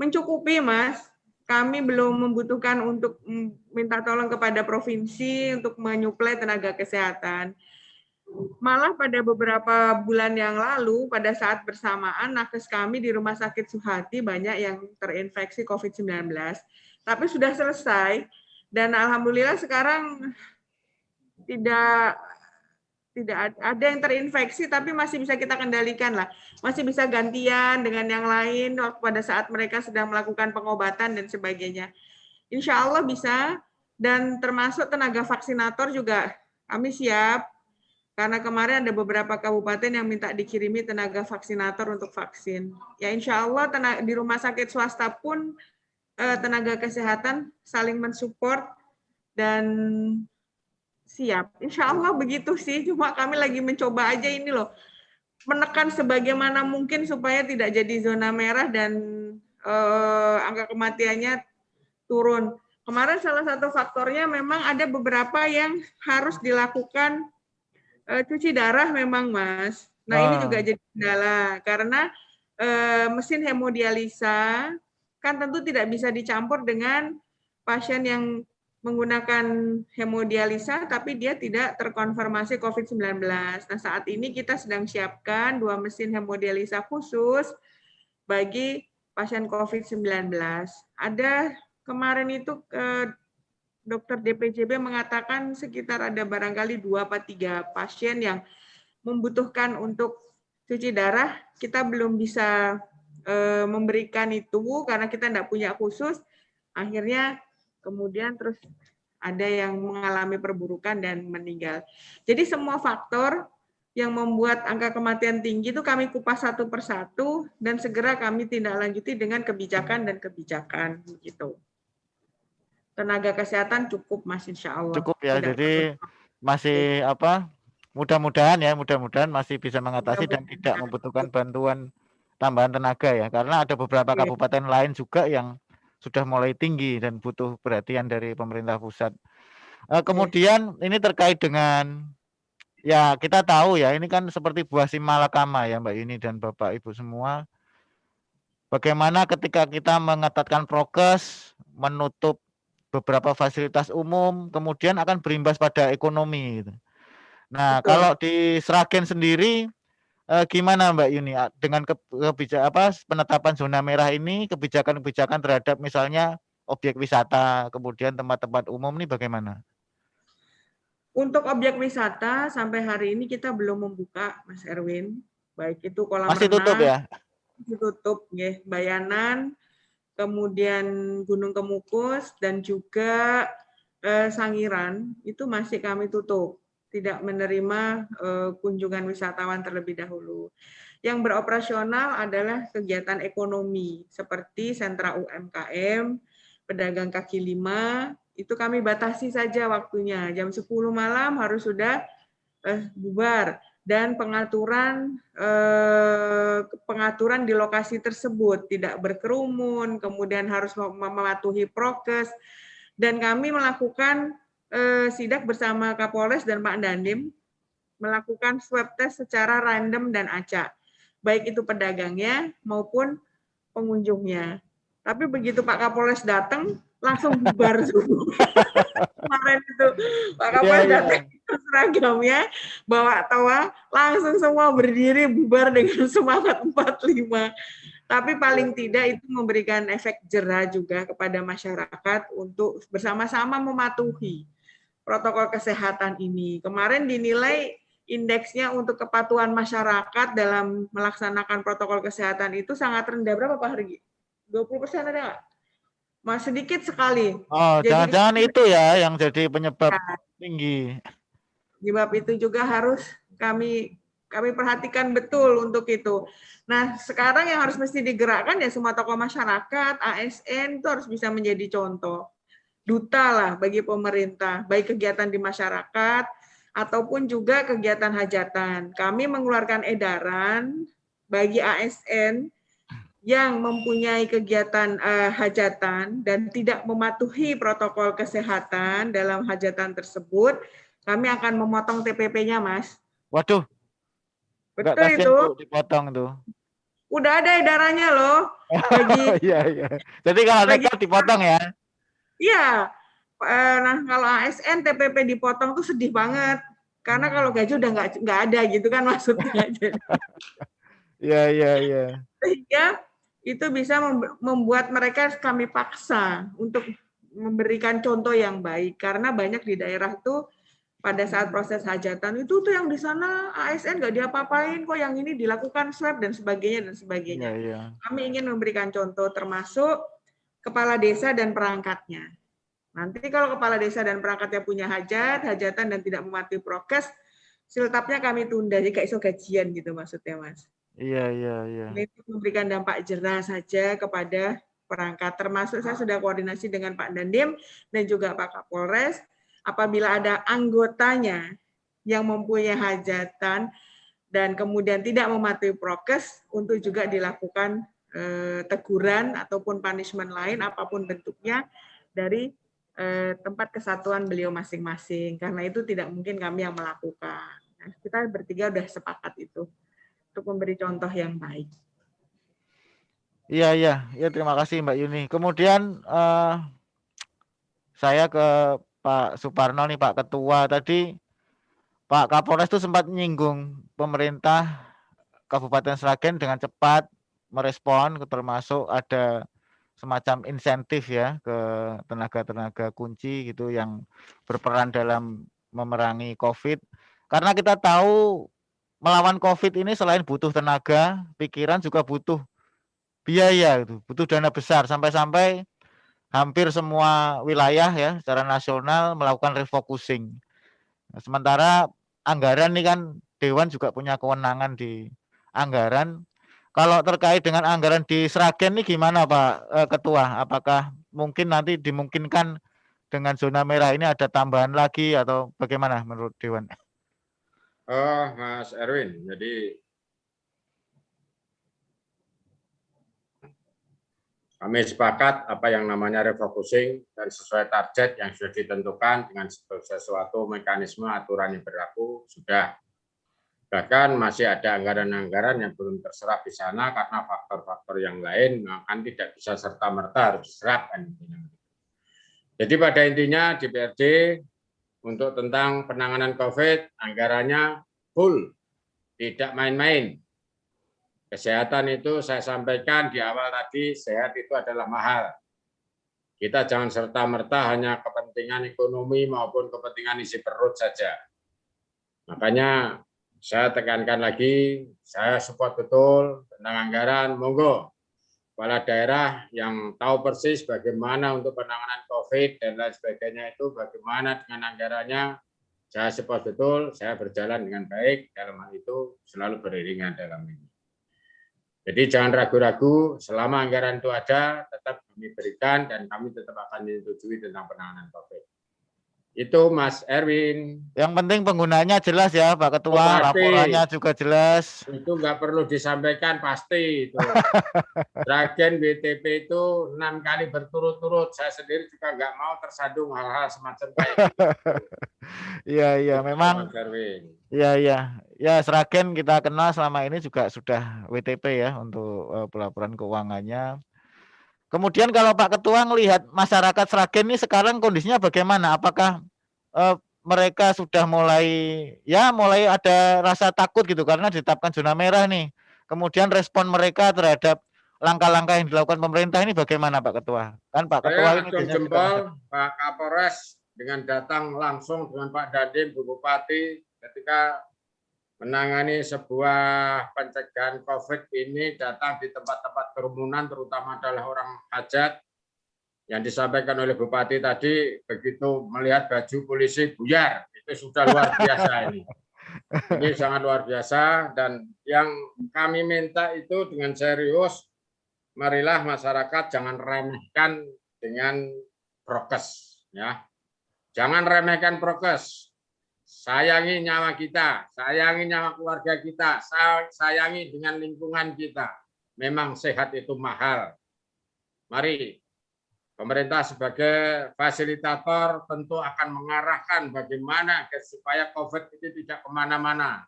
mencukupi, Mas. Kami belum membutuhkan untuk minta tolong kepada provinsi untuk menyuplai tenaga kesehatan. Malah pada beberapa bulan yang lalu, pada saat bersamaan, nakes kami di Rumah Sakit Suhati banyak yang terinfeksi COVID-19. Tapi sudah selesai, dan alhamdulillah sekarang tidak ada yang terinfeksi, tapi masih bisa kita kendalikan lah. Masih bisa gantian dengan yang lain pada saat mereka sedang melakukan pengobatan dan sebagainya. Insya Allah bisa, dan termasuk tenaga vaksinator juga kami siap. Karena kemarin ada beberapa kabupaten yang minta dikirimi tenaga vaksinator untuk vaksin. Ya insya Allah di rumah sakit swasta pun tenaga kesehatan saling mensupport dan siap. Insya Allah begitu sih, cuma kami lagi mencoba aja ini loh, menekan sebagaimana mungkin supaya tidak jadi zona merah dan angka kematiannya turun. Kemarin salah satu faktornya memang ada beberapa yang harus dilakukan cuci darah memang, Mas. Nah, ini juga jadi kendala karena mesin hemodialisa kan tentu tidak bisa dicampur dengan pasien yang menggunakan hemodialisa tapi dia tidak terkonfirmasi COVID-19. Nah, saat ini kita sedang siapkan 2 mesin hemodialisa khusus bagi pasien COVID-19. Ada kemarin itu dokter DPJB mengatakan sekitar ada barangkali 2 atau 3 pasien yang membutuhkan untuk cuci darah. Kita belum bisa memberikan itu karena kita tidak punya khusus. Akhirnya kemudian terus ada yang mengalami perburukan dan meninggal. Jadi semua faktor yang membuat angka kematian tinggi itu kami kupas satu persatu dan segera kami tindak lanjuti dengan kebijakan dan kebijakan gitu. Tenaga kesehatan cukup, Mas, insya Allah. Cukup ya, tidak jadi masih mudah-mudahan masih bisa mengatasi dan tidak membutuhkan bantuan tambahan tenaga ya, karena ada beberapa kabupaten lain juga yang sudah mulai tinggi dan butuh perhatian dari pemerintah pusat. Kemudian ini terkait dengan ya kita tahu ya, ini kan seperti buah si malakama ya Mbak Yuni dan Bapak Ibu semua. Bagaimana ketika kita mengetatkan prokes, menutup beberapa fasilitas umum, kemudian akan berimbas pada ekonomi. Nah, Betul. kalau di Sragen sendiri, gimana Mbak Yuni dengan penetapan zona merah ini, kebijakan-kebijakan terhadap misalnya objek wisata, kemudian tempat-tempat umum ini bagaimana? Untuk objek wisata sampai hari ini kita belum membuka, Mas Erwin. Baik itu kolam Masih renang, tutup ya? ditutup, ya, Bayanan, kemudian Gunung Kemukus dan juga Sangiran itu masih kami tutup, tidak menerima kunjungan wisatawan terlebih dahulu. Yang beroperasional adalah kegiatan ekonomi seperti sentra UMKM, pedagang kaki lima, itu kami batasi saja waktunya. Jam 10 malam harus sudah bubar. Dan pengaturan di lokasi tersebut tidak berkerumun, kemudian harus mematuhi prokes, dan kami melakukan sidak bersama Kapolres dan Pak Dandim melakukan swab test secara random dan acak, baik itu pedagangnya maupun pengunjungnya. Tapi begitu Pak Kapolres datang langsung bubar semua. Kemarin itu Pak Kapolres datang seragamnya, bawa toa, langsung semua berdiri bubar dengan semangat 45. Tapi paling tidak itu memberikan efek jera juga kepada masyarakat untuk bersama-sama mematuhi protokol kesehatan ini. Kemarin dinilai indeksnya untuk kepatuhan masyarakat dalam melaksanakan protokol kesehatan itu sangat rendah. Berapa Pak Hargi? 20% ada nggak? Mas sedikit sekali. Oh, jangan-jangan itu ya yang jadi penyebab tinggi. Sebab itu juga harus kami perhatikan betul untuk itu. Nah, sekarang yang harus mesti digerakkan ya semua tokoh masyarakat, ASN itu harus bisa menjadi contoh. Duta lah bagi pemerintah, baik kegiatan di masyarakat ataupun juga kegiatan hajatan. Kami mengeluarkan edaran bagi ASN yang mempunyai kegiatan hajatan dan tidak mematuhi protokol kesehatan dalam hajatan tersebut, kami akan memotong TPP-nya, Mas. Waduh. Betul itu. Dipotong tuh. Udah ada edarannya loh. Bagi iya. Jadi kalau nekat dipotong ya? Iya. Nah, kalau ASN TPP dipotong tuh sedih banget. Karena kalau gaji udah nggak ada gitu kan maksudnya. Iya. Sehingga itu bisa membuat mereka kami paksa untuk memberikan contoh yang baik. Karena banyak di daerah itu pada saat proses hajatan itu tuh yang di sana ASN nggak diapa-apain kok, yang ini dilakukan swab dan sebagainya. Iya. Kami ingin memberikan contoh termasuk kepala desa dan perangkatnya. Nanti kalau kepala desa dan perangkatnya punya hajatan dan tidak mematuhi prokes, siltapnya kami tunda, jadi kayak iso gajian gitu maksudnya, Mas. Iya. Itu memberikan dampak jerah saja kepada perangkat. Termasuk saya sudah koordinasi dengan Pak Dandim dan juga Pak Kapolres. Apabila ada anggotanya yang mempunyai hajatan dan kemudian tidak mematuhi prokes, untuk juga dilakukan teguran ataupun punishment lain apapun bentuknya dari tempat kesatuan beliau masing-masing. Karena itu tidak mungkin kami yang melakukan. Nah, kita bertiga sudah sepakat itu untuk memberi contoh yang baik. Iya, terima kasih Mbak Yuni. Kemudian saya ke Pak Suparno nih, Pak Ketua. Tadi Pak Kapolres itu sempat menyinggung pemerintah Kabupaten Sragen dengan cepat merespon, termasuk ada semacam insentif ya ke tenaga-tenaga kunci gitu yang berperan dalam memerangi COVID. Karena kita tahu melawan COVID ini selain butuh tenaga, pikiran juga butuh biaya gitu, butuh dana besar sampai-sampai hampir semua wilayah ya secara nasional melakukan refocusing. Nah, sementara anggaran ini kan Dewan juga punya kewenangan di anggaran. Kalau terkait dengan anggaran di Sragen ini gimana Pak Ketua? Apakah mungkin nanti dimungkinkan dengan zona merah ini ada tambahan lagi atau bagaimana menurut Dewan? Oh, Mas Erwin, jadi kami sepakat apa yang namanya refocusing dan sesuai target yang sudah ditentukan dengan sesuatu mekanisme aturan yang berlaku sudah. Bahkan masih ada anggaran-anggaran yang belum terserap di sana karena faktor-faktor yang lain akan tidak bisa serta-merta harus diserap. Jadi pada intinya DPRD untuk tentang penanganan COVID anggarannya full, tidak main-main. Kesehatan itu saya sampaikan di awal tadi, sehat itu adalah mahal. Kita jangan serta-merta hanya kepentingan ekonomi maupun kepentingan isi perut saja. Makanya saya tekankan lagi, saya support betul tentang anggaran, monggo. Kepala daerah yang tahu persis bagaimana untuk penanganan COVID dan lain sebagainya itu, bagaimana dengan anggarannya, saya support betul, saya berjalan dengan baik, dalam hal itu selalu beriringan dalam ini. Jadi jangan ragu-ragu, selama anggaran itu ada, tetap kami berikan dan kami tetap akan menyetujui tentang penanganan COVID. Itu Mas Erwin. Yang penting penggunanya jelas ya Pak Ketua, laporannya juga jelas. Itu nggak perlu disampaikan pasti itu. Sragen BTP itu 6 kali berturut-turut. Saya sendiri juga nggak mau tersandung hal-hal semacam kayak gitu. Iya, memang. Iya. Ya, Sragen kita kenal selama ini juga sudah WTP ya untuk pelaporan keuangannya. Kemudian kalau Pak Ketua melihat masyarakat Sragen ini sekarang kondisinya bagaimana? Apakah mereka sudah mulai ada rasa takut gitu karena ditetapkan zona merah nih. Kemudian respon mereka terhadap langkah-langkah yang dilakukan pemerintah ini bagaimana Pak Ketua? Kan Pak Ketua saya ini jempol Pak Kapolres dengan datang langsung dengan Pak Dandim, Bu Bupati ketika menangani sebuah pencegahan COVID ini, datang di tempat-tempat kerumunan, terutama adalah orang hajat. Yang disampaikan oleh Bupati tadi, begitu melihat baju polisi buyar, itu sudah luar biasa ini. Ini sangat luar biasa, dan yang kami minta itu dengan serius, marilah masyarakat jangan remehkan dengan prokes. Ya. Jangan remehkan prokes. Sayangi nyawa kita, sayangi nyawa keluarga kita, sayangi dengan lingkungan kita. Memang sehat itu mahal. Mari, pemerintah sebagai fasilitator tentu akan mengarahkan bagaimana supaya COVID itu tidak kemana-mana.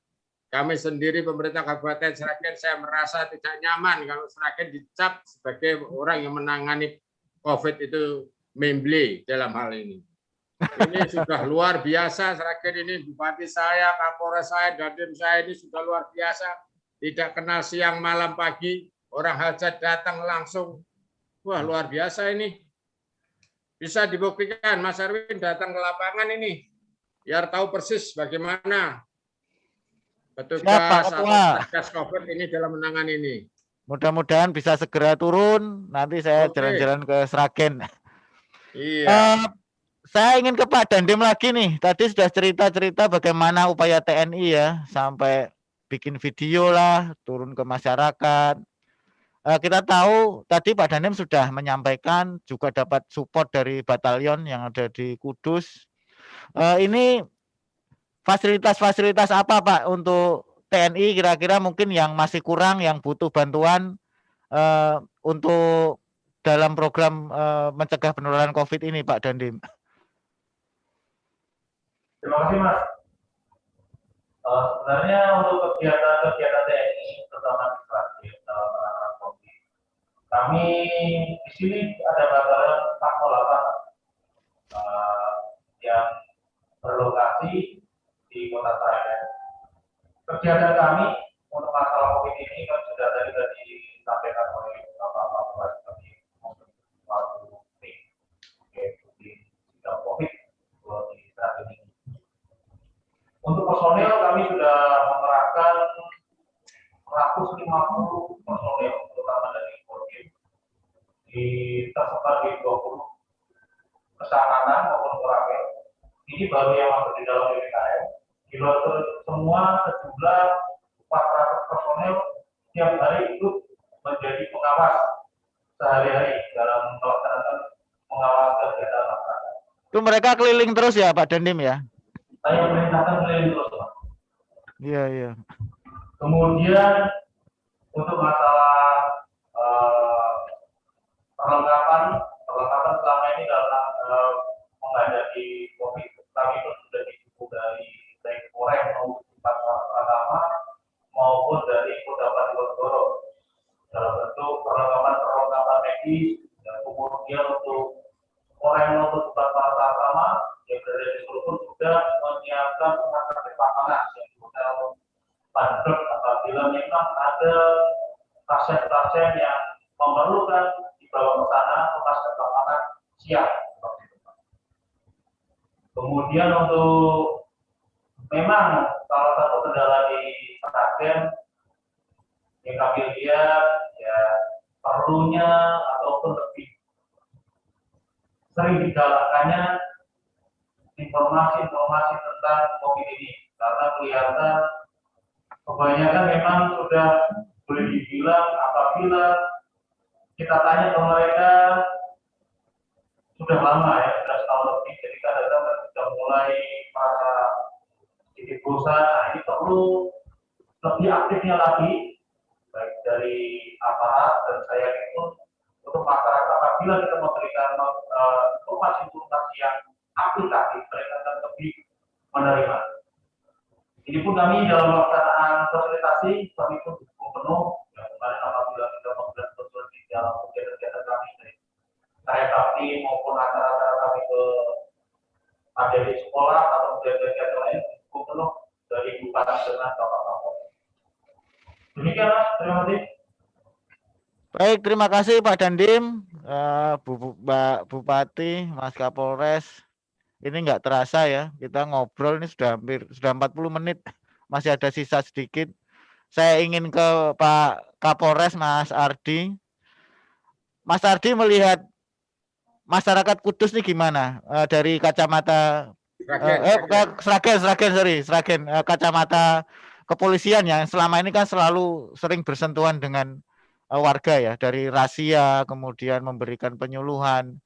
Kami sendiri pemerintah Kabupaten Sragen, saya merasa tidak nyaman kalau Sragen dicap sebagai orang yang menangani COVID itu memble dalam hal ini. Ini sudah luar biasa Sragen ini, Bupati saya, Kapolres saya, Dandim saya ini sudah luar biasa. Tidak kenal siang, malam, pagi, orang hajat datang langsung. Wah, luar biasa ini. Bisa dibuktikan, Mas Erwin datang ke lapangan ini, biar tahu persis bagaimana petugas Satgas COVID ini dalam menangani ini. Mudah-mudahan bisa segera turun, nanti saya jalan-jalan ke Sragen. Iya. Saya ingin ke Pak Dandim lagi nih. Tadi sudah cerita-cerita bagaimana upaya TNI ya, sampai bikin video lah, turun ke masyarakat. Kita tahu tadi Pak Dandim sudah menyampaikan juga dapat support dari batalion yang ada di Kudus. Ini fasilitas-fasilitas apa Pak untuk TNI kira-kira mungkin yang masih kurang, yang butuh bantuan untuk dalam program mencegah penularan COVID ini Pak Dandim? Terima kasih Mas. Sebenarnya untuk kegiatan-kegiatan TNI, terutama di Sragen dalam penanganan COVID, kami di sini ada batalion 408 yang berlokasi di Kota Sragen. Kegiatan kami untuk masalah COVID ini kan sudah tadi disampaikan oleh Bapak Kapolres kami maupun suatu tim di bidang COVID di Sragen ini. Untuk personel kami sudah mengerahkan 150 personel terutama dari Polri tersebar di 20 kecamatan maupun Sragen. Ini baru yang masuk di dalam DPKM. Di luar semua sejumlah 400 personel tiap hari ikut menjadi pengawas sehari-hari dalam melaksanakan pengawas kegiatan masyarakat. Itu mereka keliling terus ya Pak Dandim ya? Saya perintahkan keliling terus Pak. Iya, iya. Kemudian untuk masalah perlengkapan selama ini dalam menghadapi COVID, kami itu sudah didukung dari Polres maupun Pratama maupun dari Kodam Diponegoro dalam bentuk perlengkapan medis, dan kemudian untuk Polres maupun Pratama yang berada di Solo pun sudah menyiapkan rumah sakit lapangan yang hotel Bandung apabila memang ada pasien-pasien yang memerlukan dibawa ke sana rumah sakit lapangan siap. Kemudian untuk memang salah satu kendala di Sragen yang kami lihat ya perlunya ataupun lebih sering digalakkannya informasi-informasi tentang COVID ini karena kelihatan kebanyakan memang sudah boleh dibilang apabila kita tanya ke mereka sudah lama ya, sudah setahun lebih, jadi kadang-kadang sudah mulai merasa sedikit bosan. Nah, ini perlu lebih aktifnya lagi, baik dari aparat dan saya itu untuk masyarakat apabila kita memberikan informasi yang aplikatif, mereka akan lebih menerima. Ini pun kami dalam pelaksanaan fasilitasi, kami pun dukung penuh, ya, kemarin apabila kita memberikan konsultasi dalam kegiatan-kegiatan kami, saya bakti maupun acara-acara kami ke ada di sekolah atau kegiatan lain, dukung penuh dari Bupati dengan Bapak Kapolres. Demikian Mas, terima kasih. Baik, terima kasih Pak Dandim, Mbak Bupati, Mas Kapolres. Ini nggak terasa ya, kita ngobrol ini sudah 40 menit, masih ada sisa sedikit. Saya ingin ke Pak Kapolres, Mas Ardi. Mas Ardi melihat masyarakat Kudus ini gimana dari kacamata Sragen, kacamata kepolisian yang selama ini kan selalu sering bersentuhan dengan warga ya, dari razia kemudian memberikan penyuluhan.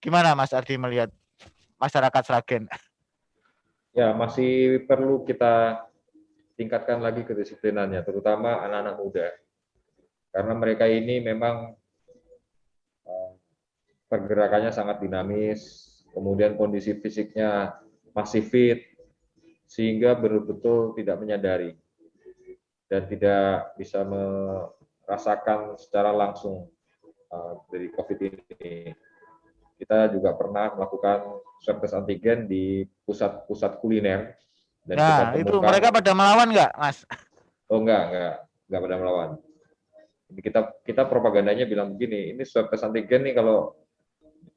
Gimana Mas Ardi melihat masyarakat Sragen? Ya, masih perlu kita tingkatkan lagi kedisiplinannya, terutama anak-anak muda. Karena mereka ini memang pergerakannya sangat dinamis, kemudian kondisi fisiknya masih fit, sehingga betul-betul tidak menyadari dan tidak bisa merasakan secara langsung dari COVID ini. Kita juga pernah melakukan swab test antigen di pusat-pusat kuliner. Dan nah, itu mereka pada melawan nggak, Mas? Oh, enggak pada melawan. Kita propagandanya bilang begini, ini swab test antigen nih kalau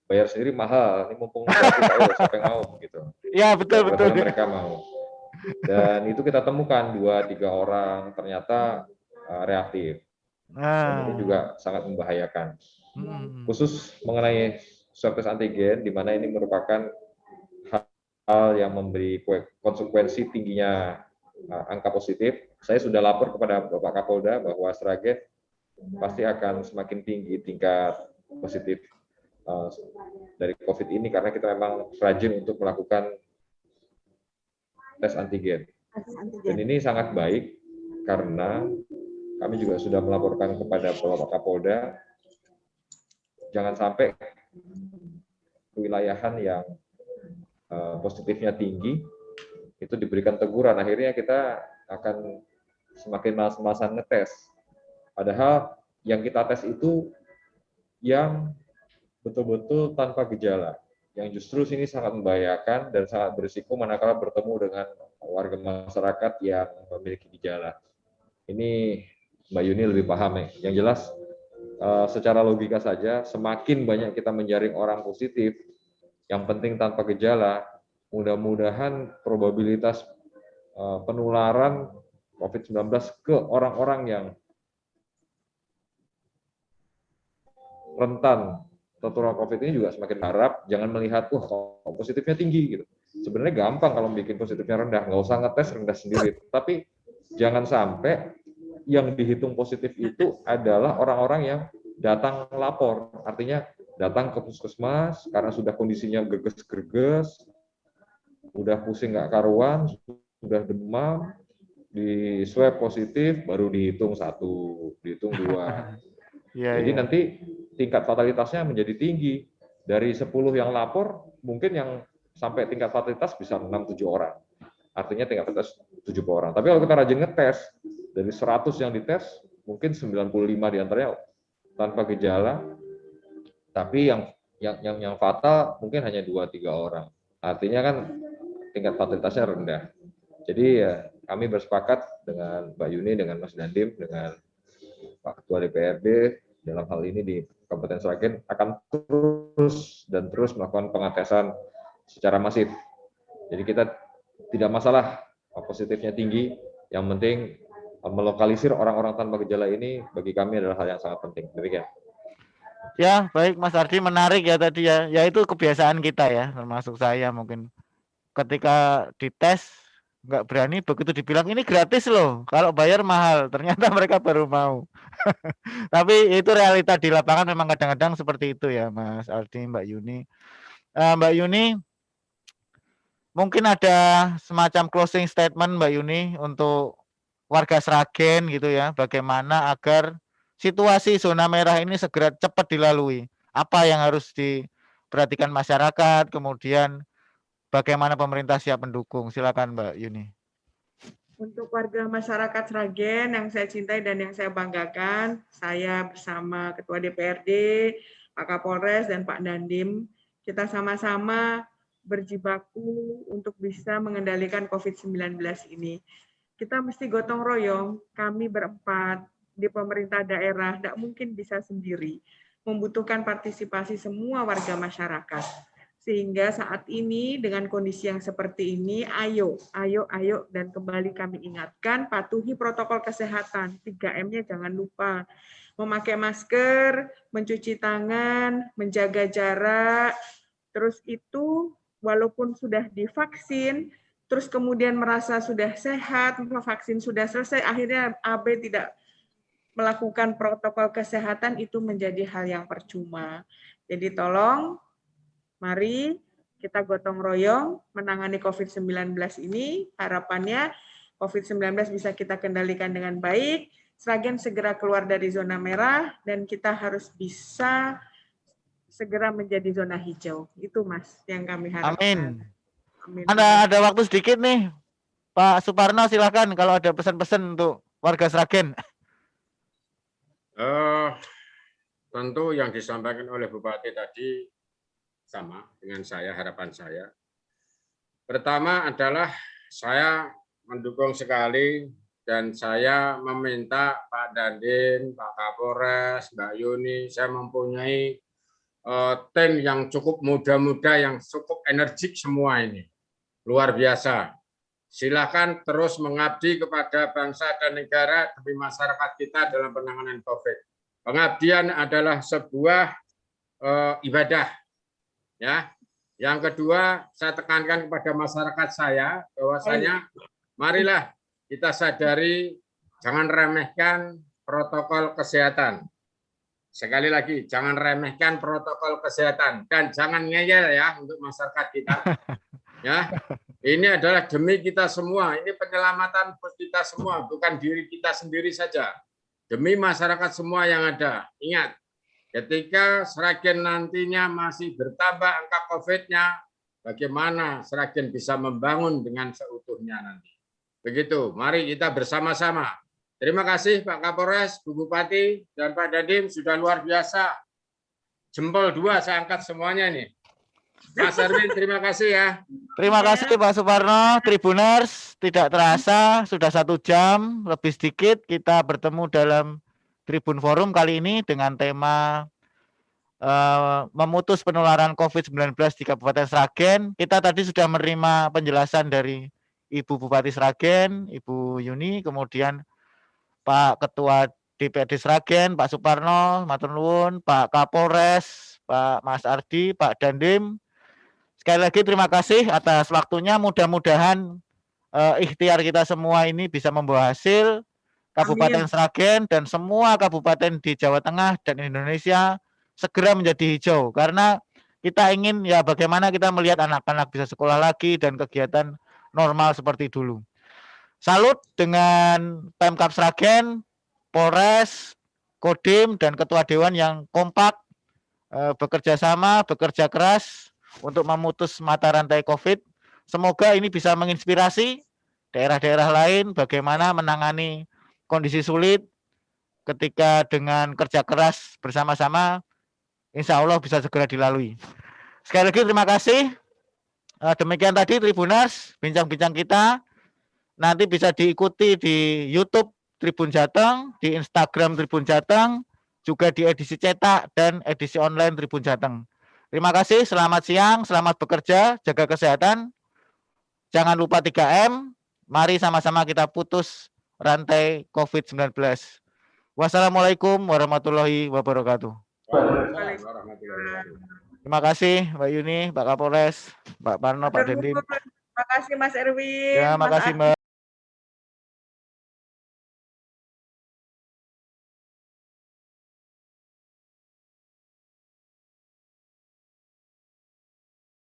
bayar sendiri mahal, ini mumpung siapa yang mau gitu. Ya, betul. Mereka mau. Dan itu kita temukan 2-3 orang ternyata reaktif. Dan ini juga sangat membahayakan. Khusus mengenai swab test antigen, di mana ini merupakan hal yang memberi konsekuensi tingginya angka positif. Saya sudah lapor kepada Bapak Kapolda bahwa Sragen pasti akan semakin tinggi tingkat positif dari COVID ini karena kita memang rajin untuk melakukan tes antigen. Dan ini sangat baik karena kami juga sudah melaporkan kepada Bapak Kapolda jangan sampai kewilayahan yang positifnya tinggi itu diberikan teguran, akhirnya kita akan semakin malas-malasan ngetes. Padahal yang kita tes itu yang betul-betul tanpa gejala, yang justru sini sangat membahayakan dan sangat berisiko manakala bertemu dengan warga masyarakat yang memiliki gejala. Ini Mbak Yuni lebih paham ya. Yang jelas secara logika saja, semakin banyak kita menjaring orang positif, yang penting tanpa gejala, mudah-mudahan probabilitas penularan COVID-19 ke orang-orang yang rentan tertular COVID ini juga semakin harap. Jangan melihat, wah kok positifnya tinggi gitu. Sebenarnya gampang kalau bikin positifnya rendah, nggak usah ngetes rendah sendiri. Tapi jangan sampai yang dihitung positif itu adalah orang-orang yang datang lapor. Artinya datang ke puskesmas karena sudah kondisinya greges-greges, udah pusing nggak karuan, sudah demam, di swab positif, baru dihitung 1, dihitung 2. Jadi nanti tingkat fatalitasnya menjadi tinggi. Dari 10 yang lapor, mungkin yang sampai tingkat fatalitas bisa 6-7 orang. Artinya tingkat fatalitas 70 orang. Tapi kalau kita rajin ngetes, dari 100 yang dites, mungkin 95 diantaranya tanpa gejala, tapi yang fatal mungkin hanya 2-3 orang. Artinya kan tingkat fatalitasnya rendah. Jadi ya, kami bersepakat dengan Mbak Yuni, dengan Mas Dandim, dengan Pak Ketua DPRD dalam hal ini di Kabupaten Sragen akan terus melakukan pengetesan secara masif. Jadi kita tidak masalah positifnya tinggi, yang penting melokalisir orang-orang tanpa gejala ini bagi kami adalah hal yang sangat penting. Demikian. Ya, baik Mas Ardi, menarik ya tadi ya. Ya itu kebiasaan kita ya, termasuk saya mungkin. Ketika dites nggak berani, begitu dibilang ini gratis loh, kalau bayar mahal, ternyata mereka baru mau. Tapi itu realita di lapangan memang kadang-kadang seperti itu ya Mas Aldi, Mbak Yuni. Mbak Yuni, mungkin ada semacam closing statement Mbak Yuni untuk warga Sragen gitu ya, bagaimana agar situasi zona merah ini segera cepat dilalui. Apa yang harus diperhatikan masyarakat, kemudian bagaimana pemerintah siap mendukung. Silakan Mbak Yuni. Untuk warga masyarakat Sragen yang saya cintai dan yang saya banggakan, saya bersama Ketua DPRD, Pak Kapolres, dan Pak Dandim, kita sama-sama berjibaku untuk bisa mengendalikan COVID-19 ini. Kita mesti gotong royong, kami berempat di pemerintah daerah, tidak mungkin bisa sendiri, membutuhkan partisipasi semua warga masyarakat. Sehingga saat ini dengan kondisi yang seperti ini, ayo, dan kembali kami ingatkan, patuhi protokol kesehatan, 3M-nya jangan lupa. Memakai masker, mencuci tangan, menjaga jarak, terus itu walaupun sudah divaksin, terus kemudian merasa sudah sehat, vaksin sudah selesai, akhirnya AB tidak melakukan protokol kesehatan, itu menjadi hal yang percuma. Jadi tolong, mari kita gotong royong menangani COVID-19 ini. Harapannya COVID-19 bisa kita kendalikan dengan baik, Sragen segera keluar dari zona merah, dan kita harus bisa segera menjadi zona hijau. Itu Mas yang kami harapkan. Amin. Amin. Ada waktu sedikit nih, Pak Suparno, silakan kalau ada pesan-pesan untuk warga Sragen. Tentu yang disampaikan oleh Bupati tadi sama dengan saya, harapan saya. Pertama adalah saya mendukung sekali dan saya meminta Pak Dandim, Pak Kapolres, Mbak Yuni, saya mempunyai tim yang cukup muda-muda, yang cukup energik semua ini. Luar biasa. Silakan terus mengabdi kepada bangsa dan negara demi masyarakat kita dalam penanganan COVID. Pengabdian adalah sebuah ibadah, ya. Yang kedua, saya tekankan kepada masyarakat saya bahwasanya marilah kita sadari jangan remehkan protokol kesehatan. Sekali lagi, jangan remehkan protokol kesehatan dan jangan ngeyel ya untuk masyarakat kita. Ya, ini adalah demi kita semua. Ini penyelamatan buat kita semua, bukan diri kita sendiri saja. Demi masyarakat semua yang ada. Ingat, ketika Sragen nantinya masih bertambah angka COVID-nya, bagaimana Sragen bisa membangun dengan seutuhnya nanti. Begitu, mari kita bersama-sama. Terima kasih Pak Kapolres, Bu Bupati, dan Pak Dandim sudah luar biasa. Jempol 2 saya angkat semuanya nih. Mas Erwin, terima kasih ya. Terima kasih Pak Suparno, Tribuners. Tidak terasa sudah 1 jam lebih sedikit kita bertemu dalam Tribun Forum kali ini dengan tema memutus penularan COVID-19 di Kabupaten Sragen. Kita tadi sudah menerima penjelasan dari Ibu Bupati Sragen, Ibu Yuni, kemudian Pak Ketua DPRD Sragen, Pak Suparno, matur nuwun, Pak Kapolres, Pak Mas Ardi, Pak Dandim. Sekali lagi terima kasih atas waktunya. Mudah-mudahan ikhtiar kita semua ini bisa membawa hasil. Kabupaten Sragen dan semua kabupaten di Jawa Tengah dan Indonesia segera menjadi hijau. Karena kita ingin ya bagaimana kita melihat anak-anak bisa sekolah lagi dan kegiatan normal seperti dulu. Salut dengan Pemkab Sragen, Polres, Kodim, dan Ketua Dewan yang kompak, bekerja sama, bekerja keras untuk memutus mata rantai COVID. Semoga ini bisa menginspirasi daerah-daerah lain bagaimana menangani kondisi sulit ketika dengan kerja keras bersama-sama, insya Allah bisa segera dilalui. Sekali lagi terima kasih. Demikian tadi Tribuners, bincang-bincang kita. Nanti bisa diikuti di YouTube Tribun Jateng, di Instagram Tribun Jateng, juga di edisi cetak dan edisi online Tribun Jateng. Terima kasih, selamat siang, selamat bekerja, jaga kesehatan. Jangan lupa 3M, mari sama-sama kita putus rantai COVID-19. Wassalamualaikum warahmatullahi wabarakatuh. Terima kasih Mbak Yuni, Pak Kapolres, Pak Parno, Pak Dandim. Terima kasih Mas Erwin. Ya, makasih Mbak.